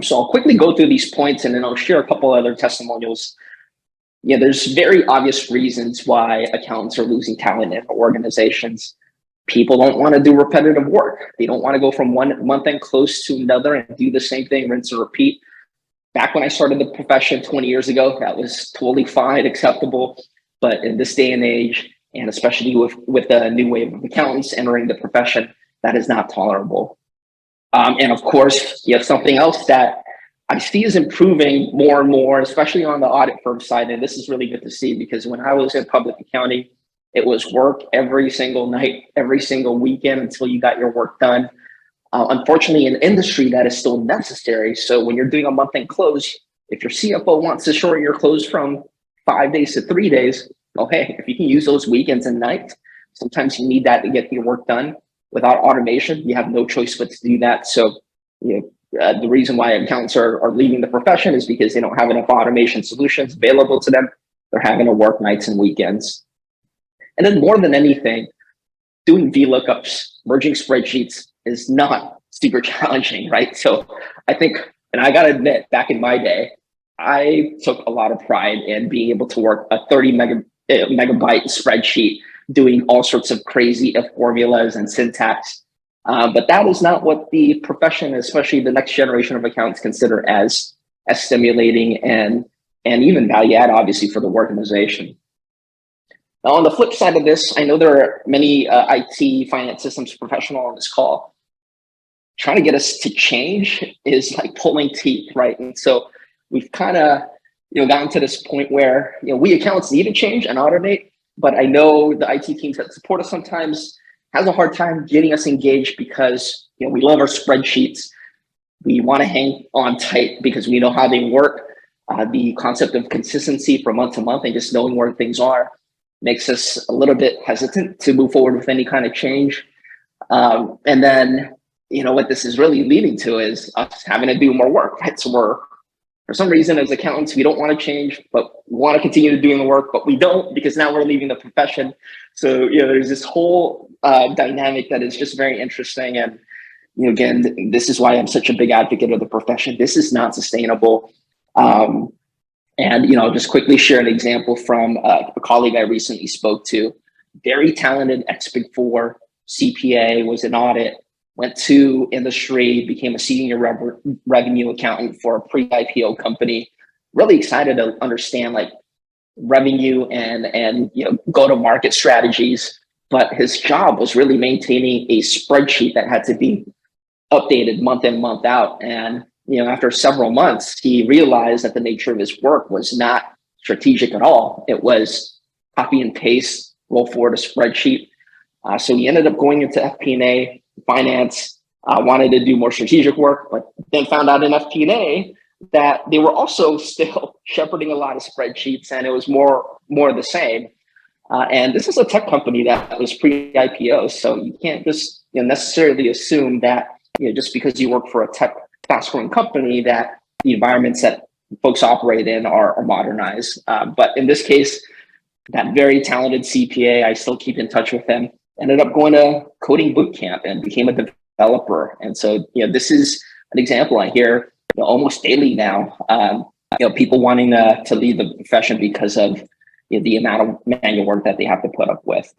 So I'll quickly go through these points and then I'll share a couple other testimonials. Yeah, there's very obvious reasons why accountants are losing talent in organizations. People don't want to do repetitive work. They don't want to go from one month-end close to another and do the same thing, rinse and repeat. Back when I started the profession 20 years ago, that was totally fine, acceptable. But in this day and age, and especially with the new wave of accountants entering the profession, that is not tolerable. And of course, you have something else that I see is improving more and more, especially on the audit firm side. And this is really good to see because when I was in public accounting, it was work every single night, every single weekend until you got your work done. Unfortunately, in industry, that is still necessary. So when you're doing a month-end close, if your CFO wants to shorten your close from 5 days to 3 days, well, hey, if you can use those weekends and nights, sometimes you need that to get your work done. Without automation, you have no choice but to do that. So, the reason why accountants are leaving the profession is because they don't have enough automation solutions available to them. They're having to work nights and weekends. And then more than anything, doing VLOOKUPs, merging spreadsheets is not super challenging, right? So I think, and I gotta admit, back in my day, I took a lot of pride in being able to work a 30 megabyte spreadsheet, doing all sorts of crazy formulas and syntax. But that is not what the profession, especially the next generation of accountants, consider as stimulating and even value add, obviously, for the organization. Now, on the flip side of this, I know there are many IT finance systems professionals on this call. Trying to get us to change is like pulling teeth, right? And so we've kind of gotten to this point where we accountants need to change and automate, but I know the IT teams that support us sometimes has a hard time getting us engaged because we love our spreadsheets. We want to hang on tight because we know how they work. The concept of consistency from month to month and just knowing where things are makes us a little bit hesitant to move forward with any kind of change. And then, what this is really leading to is us having to do more work, right? So for some reason, as accountants, we don't want to change, but we want to continue doing the work, but we don't because now we're leaving the profession. So, there's this whole dynamic that is just very interesting. And, again, this is why I'm such a big advocate of the profession. This is not sustainable. And, I'll just quickly share an example from a colleague I recently spoke to. Very talented ex-Big Four, CPA, was in audit, went to industry, became a senior revenue accountant for a pre-IPO company. Really excited to understand revenue and go-to-market strategies. But his job was really maintaining a spreadsheet that had to be updated month in, month out. And after several months, he realized that the nature of his work was not strategic at all. It was copy and paste, roll forward a spreadsheet. So he ended up going into FP&A, finance, wanted to do more strategic work, but then found out in FP&A that they were also still shepherding a lot of spreadsheets, and it was more of the same. And this is a tech company that was pre-IPO, so you can't just necessarily assume that just because you work for a tech fast-growing company that the environments that folks operate in are modernized. But in this case, that very talented CPA, I still keep in touch with him, ended up going to coding boot camp and became a developer. And so, this is an example I hear almost daily now. People wanting to leave the profession because of the amount of manual work that they have to put up with.